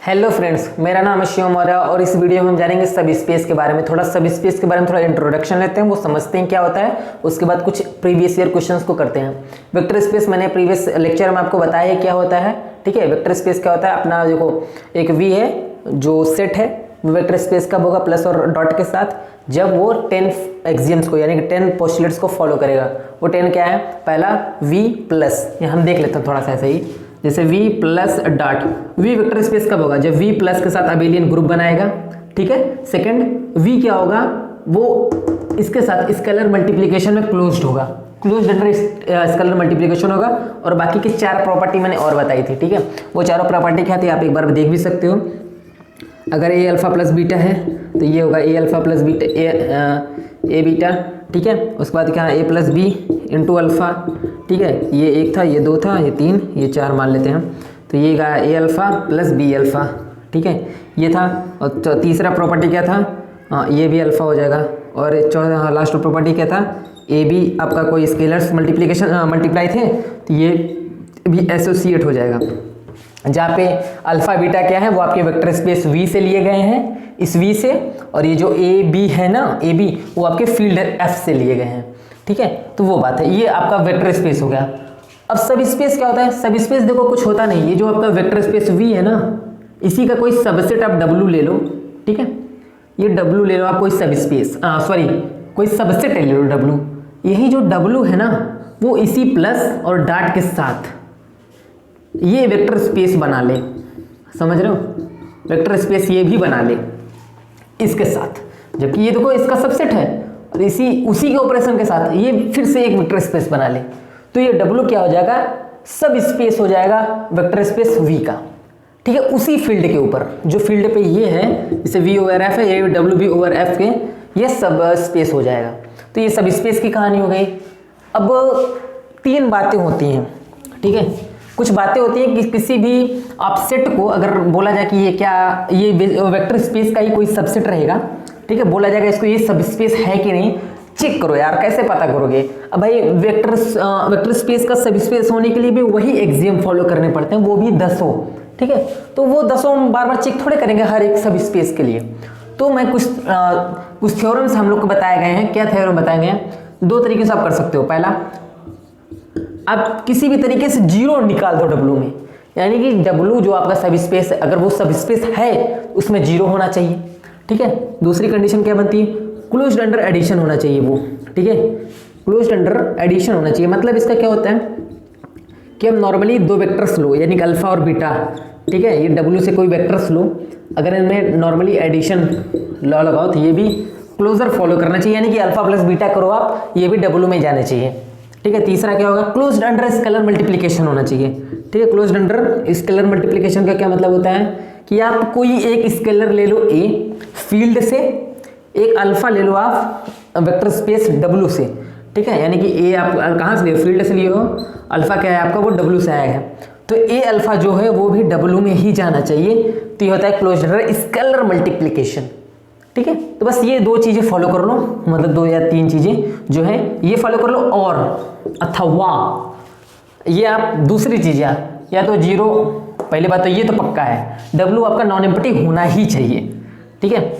Hello friends, मेरा नाम है शिव मौर्य और इस वीडियो में हम जानेंगे सब स्पेस के बारे में। सब स्पेस के बारे में थोड़ा इंट्रोडक्शन लेते हैं, वो समझते हैं क्या होता है। उसके बाद कुछ प्रीवियस ईयर क्वेश्चंस को करते हैं। वेक्टर स्पेस मैंने प्रीवियस लेक्चर में आपको बताया है क्या होता है। ठीक है, वेक्टर स्पेस क्या होता है। अपना देखो, एक वी है जो सेट है, वो वेक्टर स्पेस कब होगा प्लस और डॉट के साथ, जब वो 10 एक्सियम्स को यानी कि 10 पोस्टुलेट्स को फॉलो करेगा। वो 10 क्या है, पहला वी प्लस, ये हम देख लेते हैं थोड़ा सा ऐसे ही, जैसे v plus dot. v vector space कब होगा, जब v प्लस के साथ अबेलियन ग्रुप बनाएगा। ठीक है, सेकंड v क्या होगा, वो इसके साथ स्केलर मल्टीप्लिकेशन में क्लोज्ड होगा, क्लोज्ड अंडर स्केलर मल्टीप्लिकेशन होगा। और बाकी की 4 प्रॉपर्टी मैंने और बताई थी। ठीक है, वो चारों प्रॉपर्टी क्या थी आप एक बार देख भी सकते हो। अगर a अल्फा प्लस बीटा है तो ये होगा a alpha plus beta a beta. ठीक है, उसके बाद क्या है a plus B into alpha. ठीक है, ये 1 था, ये 2 था, ये 3, ये 4 मान लेते हैं हम। तो ये का a alpha plus B alpha. ठीक है, ये था। और तीसरा प्रॉपर्टी क्या था, ये भी अल्फा हो जाएगा। और चौथा लास्ट प्रॉपर्टी क्या था, ए बी आपका कोई स्केलर्स मल्टीप्लाई थे तो ये भी एसोसिएट हो जाएगा। जहाँ पे अल्फा बीटा क्या है, वो आपके वेक्टर स्पेस V से लिए गए हैं, इस V से। और ये जो ए बी है ना, ए बी, वो आपके फील्ड F से लिए गए हैं। ठीक है, तो वो बात है, ये आपका वेक्टर स्पेस हो गया। अब सब स्पेस क्या होता है, सब स्पेस देखो कुछ होता नहीं, ये जो आपका वेक्टर स्पेस V है ना, इसी का कोई सबसेट आप W ले लो। ठीक है, ये W ले लो आप, कोई सब स्पेस कोई सबसेट ले लो W। यही जो W है ना, वो इसी प्लस और डॉट के साथ ये वेक्टर स्पेस बना ले। समझ रहे हो, वेक्टर स्पेस ये भी बना ले इसके साथ, जबकि ये देखो इसका सबसेट है और उसी के ऑपरेशन के साथ ये फिर से एक वेक्टर स्पेस बना ले। तो ये W क्या हो जाएगा, सब स्पेस हो जाएगा वेक्टर स्पेस V का। ठीक है, उसी फील्ड के ऊपर, जो फील्ड पे ये है, जैसे V ओवर F है, ये W भी ओवर F के, ये सब स्पेस हो जाएगा। तो ये सब स्पेस की कहानी हो गई। अब 3 बातें होती हैं। ठीक है, कुछ बातें होती हैं कि किसी भी आप सेट को अगर बोला जाए कि ये वेक्टर स्पेस का ही कोई सबसेट रहेगा। ठीक है, बोला जाएगा इसको ये सब स्पेस है कि नहीं, चेक करो यार, कैसे पता करोगे। अब भाई वेक्टर स्पेस का सब स्पेस होने के लिए भी वही एक्सियम फॉलो करने पड़ते हैं, वो भी 10। ठीक है, तो वो 10 बार बार चेक थोड़े करेंगे हर एक सब स्पेस के लिए। तो मैं कुछ थ्योरम्स हम लोग को बताए गए हैं। क्या थ्योरम बताए गए हैं, 2 तरीके से आप कर सकते हो। पहला, आप किसी भी तरीके से 0 निकाल दो W में, यानी कि W जो आपका सब स्पेस है, अगर वो सब स्पेस है उसमें 0 होना चाहिए। ठीक है, दूसरी कंडीशन क्या बनती है, क्लोज्ड अंडर एडिशन होना चाहिए वो। ठीक है, क्लोज्ड अंडर एडिशन होना चाहिए। मतलब इसका क्या होता है कि हम नॉर्मली 2 वेक्टर्स लो, यानी कि अल्फा और बीटा। ठीक है, ये W से कोई वेक्टर्स लो, अगर इनमें नॉर्मली एडिशन लॉ लगाओ तो ये भी क्लोजर फॉलो करना चाहिए, यानी कि अल्फा प्लस बीटा करो आप, ये भी W में जाने चाहिए। ठीक है, तीसरा क्या होगा, क्लोज्ड अंडर स्केलर मल्टीप्लिकेशन होना चाहिए। ठीक है, क्लोज्ड अंडर स्केलर मल्टीप्लिकेशन का क्या मतलब होता है कि आप कोई एक स्केलर ले लो A फील्ड से, एक अल्फा ले लो आप वेक्टर स्पेस W से। ठीक है, यानी कि A आप कहाँ से लिए, फील्ड से लिए हो, अल्फा क्या है आपका, वो W से आया है, तो A अल्फा जो है वो भी W में ही जाना चाहिए। तो ये होता है क्लोज्ड अंडर स्केलर मल्टीप्लिकेशन। ठीक है, तो बस ये 2 चीज़ें फॉलो कर लो, मतलब 2 या 3 चीज़ें जो है ये फॉलो कर लो। और अथवा ये आप दूसरी चीज़ या तो 0, पहली बात तो ये तो पक्का है, W आपका नॉन एम्प्टी होना ही चाहिए। ठीक है,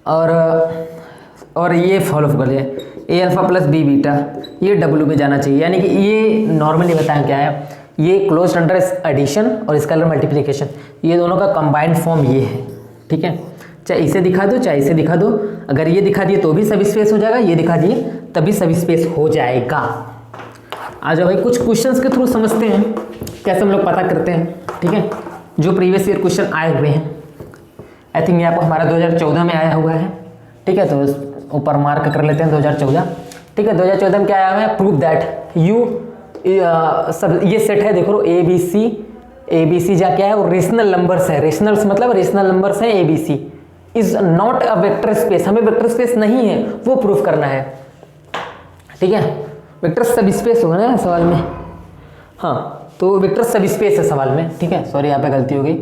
और ये फॉलो कर लिया, A alpha plus B beta, ये W में जाना चाहिए। यानी कि ये नॉर्मली बताएं क्या है, ये क्लोज्ड अंडर एडिशन और स्केलर मल्टीप्लिकेशन, ये दोनों का कंबाइंड फॉर्म ये है। ठीक है, चाहे इसे दिखा दो चाहे इसे दिखा दो, अगर ये दिखा दिए तो भी सब स्पेस हो जाएगा, ये दिखा दिए तभी सब स्पेस हो जाएगा। आ जाओ भाई, कुछ क्वेश्चंस के थ्रू समझते हैं कैसे हम लोग पता करते हैं। ठीक है, जो प्रीवियस ईयर क्वेश्चन आए हुए हैं, आई थिंक ये आपको हमारा 2014 में आया हुआ है। ठीक है, तो ऊपर मार्क कर लेते हैं 2014। ठीक है, 2014 में क्या आया हुआ है, प्रूव दैट यू सब ये सेट है, देखो ए बी सी जा क्या है, वो रेशनल नंबर्स है। रेशनल्स मतलब रेशनल नंबर्स है, ABC is not a vector space, हमें वेक्टर स्पेस नहीं है वो प्रूफ करना है। ठीक है, वेक्टर सब स्पेस होगा ना सवाल में, हाँ, तो वेक्टर सब स्पेस है सवाल में। ठीक है, सॉरी यहाँ पे गलती हो गई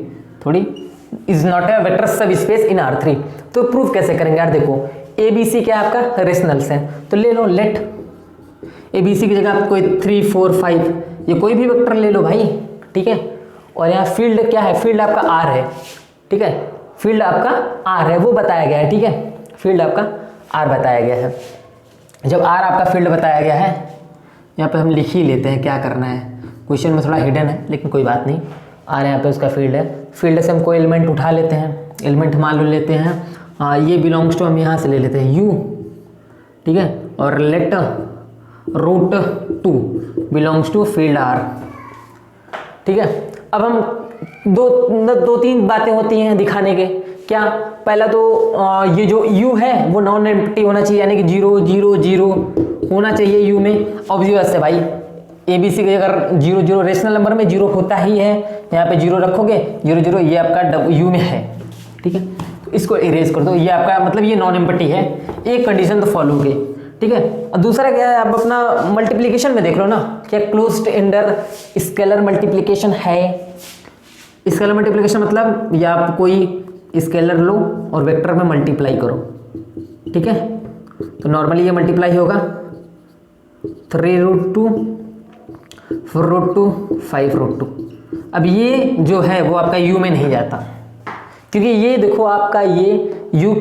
थोड़ी, इज नॉट अ वेक्टर सब स्पेस इन R3। तो प्रूफ कैसे करेंगे यार, देखो ABC क्या है आपका, रेशनल्स है, तो ले लो लेट ABC की जगह आप कोई 3 4 5 ये कोई भी वेक्टर ले लो भाई। ठीक है, और यहाँ फील्ड क्या है, फील्ड आपका आर है, ठीक है, फील्ड आपका आर है वो बताया गया है, ठीक है, फील्ड आपका आर बताया गया है। जब आर आपका फील्ड बताया गया है, यहाँ पे हम लिख ही लेते हैं क्या करना है, क्वेश्चन में थोड़ा हिडन है लेकिन कोई बात नहीं। आर यहाँ पे उसका फील्ड है, फील्ड से हम कोई एलिमेंट उठा लेते हैं, एलिमेंट मान लो लेते हैं ये बिलोंग्स टू, हम यहाँ से ले लेते हैं यू, ठीक है, और let root 2 belongs to field R, ठीक है। अब हम दो तीन बातें होती हैं दिखाने के, क्या, पहला तो ये जो u है वो नॉन एम्प्टी होना चाहिए, यानी कि 0 0 0 होना चाहिए u में। ऑब्वियस है भाई, ABC के अगर 0 0 रेशनल नंबर में 0 होता ही है, यहाँ पे 0 रखोगे 0 0, ये आपका u में है, ठीक है, तो इसको इरेज कर दो, ये आपका मतलब ये नॉन एम्प्टी है, एक कंडीशन तो फॉलो होगी, ठीक है। और दूसरा क्या है, आप अपना मल्टीप्लिकेशन में देख लो ना, क्या क्लोज्ड एंडर स्केलर मल्टीप्लिकेशन है। स्केलर मल्टीप्लिकेशन मतलब या आप कोई स्केलर लो और वेक्टर में मल्टीप्लाई करो, ठीक है, तो नॉर्मली ये मल्टीप्लाई होगा 3√2 4√2 5√2। अब ये जो है वो आपका u में नहीं जाता, क्योंकि ये देखो आपका ये u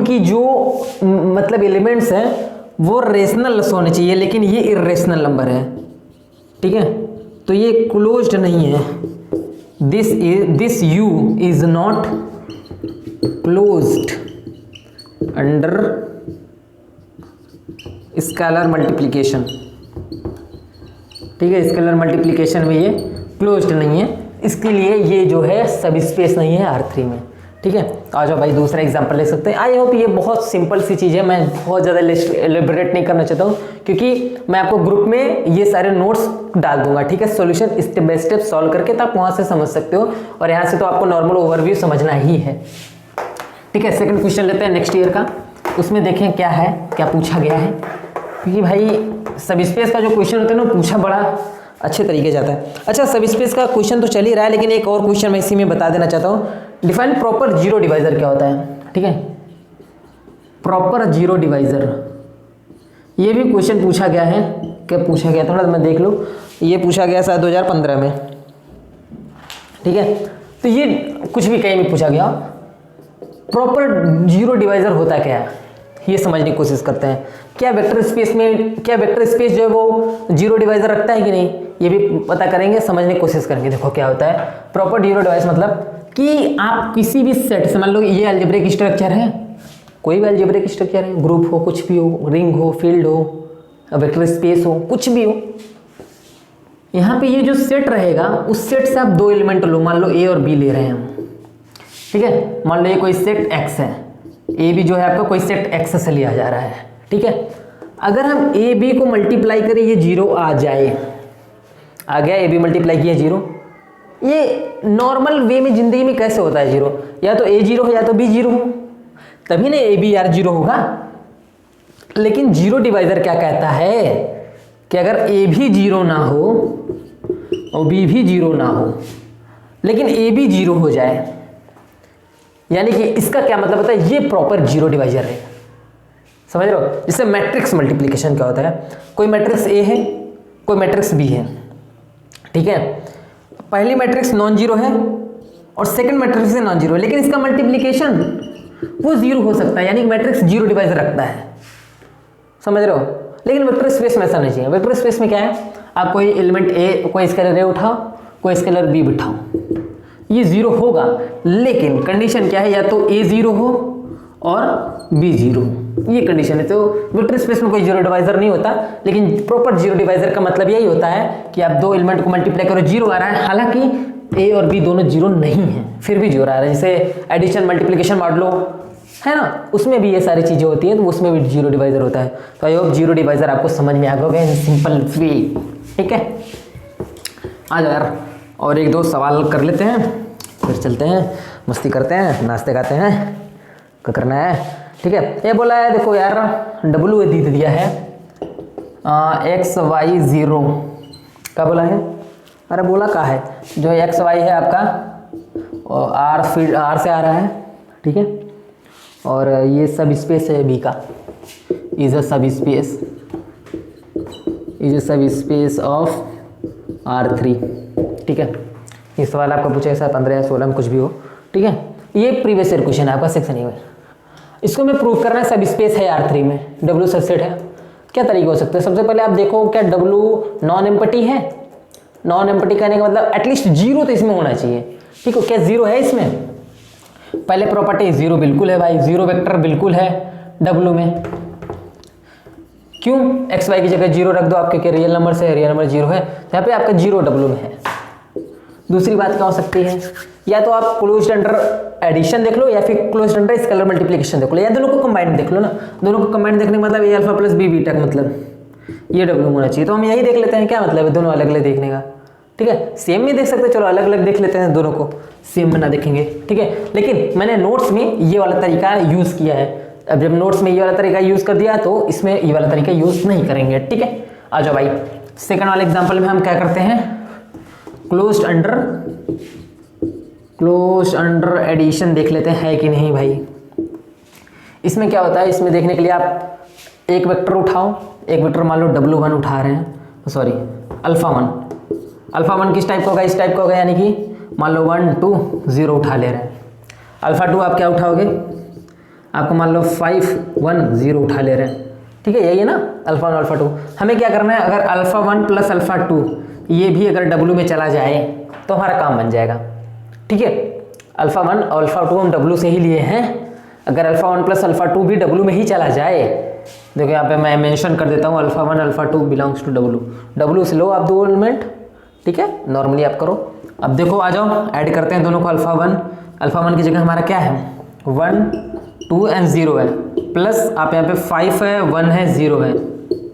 की जो मतलब एलिमेंट्स हैं वो रेशनल होने चाहिए, लेकिन ये इरेशनल नंबर है, ठीक है, तो ये क्लोज्ड नहीं है। This u is not closed under scalar multiplication, ठीक है, स्केलर मल्टीप्लिकेशन में ये क्लोज्ड नहीं है, इसके लिए ये जो है सब स्पेस नहीं है R3 में, ठीक है। आ जाओ भाई दूसरा एग्जांपल ले सकते हैं। आई होप ये बहुत सिंपल सी चीज़ है, मैं बहुत ज़्यादा एलिबरेट नहीं करना चाहता हूँ, क्योंकि मैं आपको ग्रुप में ये सारे नोट्स डाल दूंगा, ठीक है, solution step by step solve करके, तो आप वहाँ से समझ सकते हो, और यहाँ से तो आपको नॉर्मल ओवरव्यू समझना ही है, ठीक है। सेकंड क्वेश्चन लेते हैं नेक्स्ट ईयर का, उसमें देखें क्या है, क्या पूछा गया है, क्योंकि भाई सब स्पेस का जो क्वेश्चन होता है ना पूछा बड़ा अच्छे तरीके जाता है। अच्छा, सब स्पेस का क्वेश्चन तो चल ही रहा है, लेकिन एक और क्वेश्चन मैं इसी में बता देना चाहता हूँ। डिफाइन प्रॉपर जीरो डिवाइजर क्या होता है, ठीक है, प्रॉपर जीरो डिवाइजर, ये भी क्वेश्चन पूछा गया है। क्या पूछा गया थोड़ा मैं देख लूँ, ये पूछा गया शायद 2015 में, ठीक है, तो ये कुछ भी कहीं भी पूछा गया। प्रॉपर जीरो डिवाइजर होता क्या है ये समझने की कोशिश करते हैं। क्या वेक्टर स्पेस में, क्या वेक्टर स्पेस जो है वो जीरो डिवाइजर रखता है कि नहीं, ये भी पता करेंगे, समझने की कोशिश करेंगे। देखो क्या होता है प्रॉपर जीरो डिवाइस, मतलब कि आप किसी भी सेट से, मान लो ये अलजेब्रिक स्ट्रक्चर है, कोई भी अलजेब्रिक स्ट्रक्चर है, ग्रुप हो, कुछ भी हो, रिंग हो, फील्ड हो, वेक्टर स्पेस हो, कुछ भी हो, यहाँ पे ये जो सेट रहेगा उस सेट से आप दो एलिमेंट लो, मान लो ए और बी ले रहे हैं हम, ठीक है, मान लो ये कोई सेट एक्स है, ए बी जो है आपका कोई सेट एक्स से लिया जा रहा है, ठीक है। अगर हम ए बी को मल्टीप्लाई करें ये जीरो आ जाए, आ गया, ए बी मल्टीप्लाई किया जीरो। ये नॉर्मल वे में जिंदगी में कैसे होता है जीरो, या तो ए जीरो हो या तो बी जीरो हो, तभी ना ए बी आर जीरो होगा। लेकिन जीरो डिवाइजर क्या कहता है कि अगर ए भी जीरो ना हो और बी भी जीरो ना हो, लेकिन ए बी जीरो हो जाए, यानी कि इसका क्या मतलब होता है, ये प्रॉपर जीरो डिवाइजर है, समझ रहे हो। जिससे मैट्रिक्स मल्टीप्लिकेशन क्या होता है, कोई मैट्रिक्स ए है, कोई मैट्रिक्स बी है, ठीक है, पहली मैट्रिक्स नॉन जीरो है और सेकंड मैट्रिक्स नॉन जीरो है, लेकिन इसका मल्टीप्लिकेशन वो जीरो हो सकता है, यानी मैट्रिक्स जीरो डिवाइजर रखता है, समझ रहे हो। लेकिन वेक्टर स्पेस में ऐसा नहीं चाहिए। वेक्टर स्पेस में क्या है, आप कोई एलिमेंट ए, कोई स्केलर ए उठाओ, कोई स्केलर बी बिठाओ, ये जीरो होगा, लेकिन कंडीशन क्या है, या तो ए जीरो हो और बी जीरो हो, ये कंडीशन है। तो वेक्टर स्पेस में कोई जीरो डिवाइजर नहीं होता, लेकिन प्रॉपर जीरो डिवाइजर का मतलब यही होता है कि आप दो एलिमेंट को मल्टीप्लाई करो, जीरो आ रहा है, हालांकि ए और बी दोनों जीरो नहीं है, फिर भी जीरो आ रहा है। जैसे एडिशन मल्टीप्लिकेशन मॉडलो है ना, उसमें भी ये सारी चीज़ें होती हैं, तो उसमें भी जीरो डिवाइजर होता है। तो आई होप जीरो डिवाइजर आपको समझ में आ गया इन सिंपल वे, ठीक है। आ जाओ यार, और एक दो सवाल कर लेते हैं, फिर चलते हैं, मस्ती करते हैं, नाश्ते खाते हैं, क्या करना है, ठीक है। ये बोला है, देखो यार डब्ल्यू दे दिया है एक्स वाई ज़ीरो, क्या बोला है, अरे बोला क्या है, जो एक्स वाई है आपका आर फील्ड आर से आ रहा है, ठीक है, और ये सब स्पेस है बी का, इज अ सब स्पेस ऑफ R3, ठीक है, ये सवाल आपका पूछा ऐसा 15 या 16 में कुछ भी हो, ठीक है। ये प्रीवियस ईयर क्वेश्चन है आपका सेक्शन ई में। इसको मैं प्रूव करना है सब स्पेस है R3 में, W सबसेट है। क्या तरीके हो सकते हैं? सबसे पहले आप देखो क्या W नॉन एम्प्टी है? नॉन एम्प्टी कहने का मतलब एटलीस्ट 0 तो इसमें होना चाहिए, ठीक है। क्या 0 है इसमें? पहले प्रॉपर्टी 0 बिल्कुल है भाई, 0 वेक्टर बिल्कुल है W में। क्यों? एक्स वाई की जगह 0 रख दो, आपके रियल नंबर से रियल नंबर 0 है, यहाँ पे आपका 0 W में है। दूसरी बात क्या हो सकती है? या तो आप क्लोज्ड अंडर एडिशन देख लो या फिर क्लोज्ड अंडर स्केलर मल्टीप्लिकेशन देख लो, या दोनों को कंबाइंड देख लो ना। दोनों को कंबाइंड देखने का मतलब ए अल्फा प्लस बी बीटा का मतलब ये W होना चाहिए। तो हम यही देख लेते हैं, क्या मतलब है दोनों अलग अलग देखने का, ठीक है। सेम में देख सकते हैं, चलो अलग अलग देख लेते हैं, दोनों को सेम में ना देखेंगे, ठीक है। लेकिन मैंने नोट्स में ये वाला तरीका यूज किया है। अब जब नोट्स में ये वाला तरीका यूज कर दिया तो इसमें ये वाला तरीका यूज नहीं करेंगे, ठीक है। आ जाओ भाई, सेकंड वाले एग्जांपल में हम क्या करते हैं, क्लोज्ड अंडर एडिशन देख लेते हैं है कि नहीं भाई। इसमें क्या होता है, इसमें देखने के लिए आप एक वेक्टर उठाओ, एक वेक्टर मान लो W1 उठा रहे हैं, सॉरी अल्फा 1 किस टाइप का होगा? इस टाइप का होगा, यानी कि मान लो 1 2 0 उठा ले रहे हैं। अल्फा 2 आप क्या उठाओगे? आपको मान लो 5 1 0 उठा ले रहे हैं, ठीक है। यही है ना अल्फा 1 अल्फा 2। हमें क्या करना है, अगर अल्फा 1 प्लस अल्फा 2 ये भी अगर W में चला जाए तो हमारा काम बन जाएगा, ठीक है। अल्फा 1 और अल्फा 2 हम W से ही लिए हैं। अगर अल्फा 1 प्लस अल्फा 2 भी W में ही चला जाए, देखो यहाँ पे मैं मेंशन कर देता हूँ, alpha 1 alpha 2 belongs to W से लो आप दो एलिमेंट, ठीक है। नॉर्मली आप करो। अब देखो आ जाओ, ऐड करते हैं दोनों को। अल्फा 1 की जगह हमारा क्या है, 1 2 एंड 0 है, प्लस आप यहाँ पे 5 है 1 है 0 है,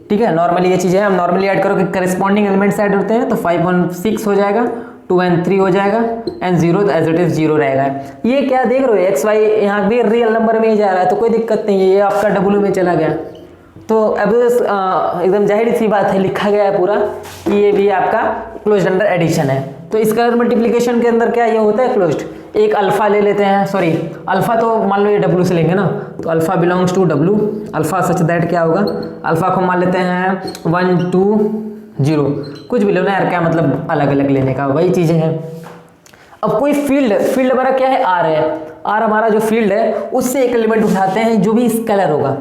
ठीक है। नॉर्मली ये चीज़ें हम नॉर्मली ऐड करो कि करस्पॉन्डिंग एलिमेंट्स ऐड होते हैं, तो 5 1 6 हो जाएगा, 2 एंड 3 हो जाएगा, एंड 0 एज इट इज 0 रहेगा। ये क्या देख रहे हो, एक्स वाई यहाँ भी रियल नंबर में ही जा रहा है, तो कोई दिक्कत नहीं है, ये आपका W में चला गया। तो अब एकदम जाहिर सी बात है, लिखा गया है पूरा कि ये भी आपका क्लोज्ड अंडर एडिशन है। तो स्केलर मल्टीप्लिकेशन के अंदर क्या ये होता है, क्लोज्ड। एक अल्फा ले लेते हैं, सॉरी अल्फा तो मान लो ये W से लेंगे ना, तो alpha belongs to W, alpha such that क्या होगा, अल्फा को मान लेते हैं 1 2 0, कुछ भी लो ना यार, क्या मतलब अलग अलग लेने का, वही चीज़ें हैं। अब कोई फील्ड हमारा क्या है, R है। R हमारा जो फील्ड है उससे एक एलिमेंट उठाते हैं जो भी स्केलर होगा।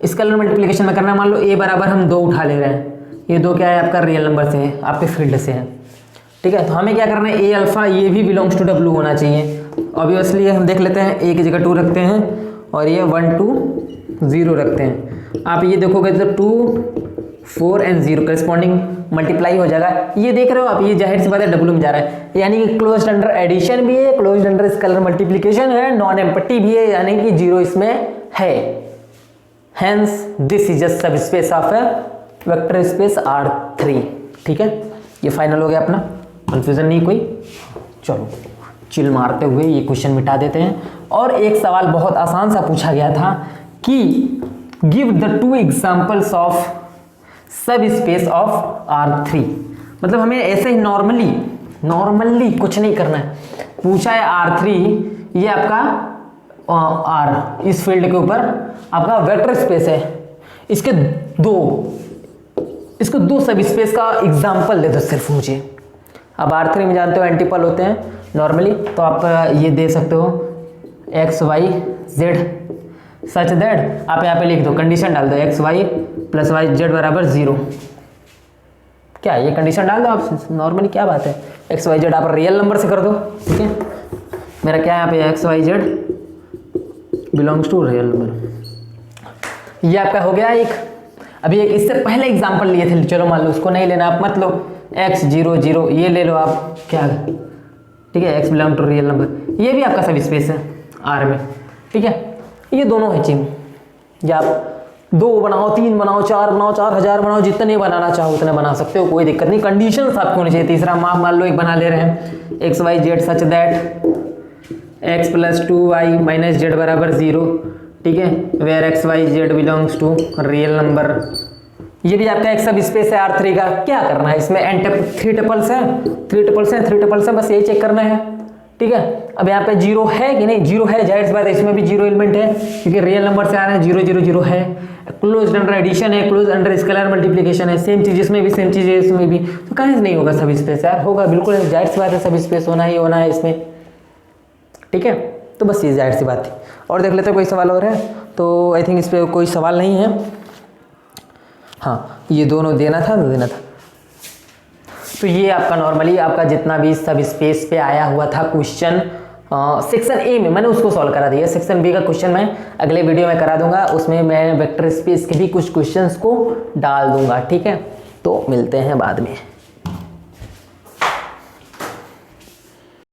स्केलर मल्टीप्लिकेशन में करना, मान लो A बराबर हम 2 उठा ले रहे हैं, ये 2 क्या है आपका रियल नंबर से है, आपके फील्ड से है, ठीक है। तो हमें क्या करना है, A अल्फा ये भी बिलोंग्स टू W होना चाहिए। ऑब्वियसली हम देख लेते हैं, A की जगह 2 रखते हैं और ये 1 2 0 रखते हैं। आप ये देखोगे तो 2 4 एंड 0 करस्पॉन्डिंग मल्टीप्लाई हो जाएगा। ये देख रहे हो आप, ये जाहिर सी बात है W में जा रहा है, यानी कि क्लोज्ड अंडर एडिशन भी है, क्लोज्ड अंडर स्केलर मल्टीप्लिकेशन है, नॉन एम्प्टी भी है, यानी कि 0 इसमें है। Hence this is just subspace of a vector space R3, ठीक है। ये फाइनल हो गया अपना, कंफ्यूजन नहीं कोई। चलो चिल मारते हुए ये क्वेश्चन मिटा देते हैं। और एक सवाल बहुत आसान सा पूछा गया था कि गिव द 2 एग्जांपल्स ऑफ सब स्पेस ऑफ R3। मतलब हमें ऐसे ही नॉर्मली कुछ नहीं करना है, पूछा है R3, ये आपका R इस फील्ड के ऊपर आपका वेक्टर स्पेस है, इसके दो सब स्पेस का एग्जांपल दे दो सिर्फ मुझे। अब R3 में जानते हो एंटीपल होते हैं नॉर्मली, तो आप ये दे सकते हो x y z such that, आप यहाँ पे लिख दो, कंडीशन डाल दो x y plus y z बराबर 0। क्या ये कंडीशन डाल दो आप, नॉर्मली क्या बात है, एक्स वाई जेड आप रियल नंबर से कर दो, ठीक है। मेरा क्या है यहाँ पे x y z belongs to real number. ये आपका हो गया एक। अभी एक इससे पहले एग्जांपल लिए थे, चलो मान लो उसको नहीं लेना आप, मत लो, x 0 0 ये ले लो आप, क्या ठीक है, x belong to real number, ये भी आपका सब स्पेस है R में, ठीक है। ये दोनों है चिन्ह, या आप 2 बनाओ 3 बनाओ 4 बनाओ 4000 बनाओ, जितने बनाना चाहो उतने बना सकते हो, कोई दिक्कत नहीं। कंडीशंस आपको होनी चाहिए। तीसरा मान लो एक बना ले रहे हैं, x y z such that x plus 2y minus z बराबर 0, ठीक है, where x y z belongs to real number. ये भी आपका एक सब स्पेस है R3 का। क्या करना है इसमें, 3 टपल्स हैं, बस यही चेक करना है, ठीक है। अब यहाँ पे जीरो है कि नहीं, जीरो है, जाहिर सी बात है इसमें भी जीरो एलिमेंट है क्योंकि रियल नंबर से आ रहे हैं, जीरो जीरो जीरो है। क्लोज अंडर एडिशन है, क्लोज अंडर स्केलर मल्टीप्लिकेशन है, सेम चीज इसमें भी, सेम चीज है इसमें भी, तो कहीं से नहीं होगा सब स्पेस यार, होगा बिल्कुल, जाहिर सी बात है सब स्पेस होना ही होना है इसमें, ठीक है। तो बस ये जाहिर सी बात थी। और देख लेते हैं कोई सवाल और है तो, आई थिंक इस पर कोई सवाल नहीं है। हाँ ये दोनों देना था, देना था। तो ये आपका नॉर्मली आपका जितना भी सब स्पेस पे आया हुआ था क्वेश्चन सेक्शन ए में मैंने उसको सॉल्व करा दिया। सेक्शन बी का क्वेश्चन मैं अगले वीडियो में करा दूंगा, उसमें मैं वेक्टर स्पेस के भी कुछ क्वेश्चंस को डाल दूंगा, ठीक है। तो मिलते हैं बाद में।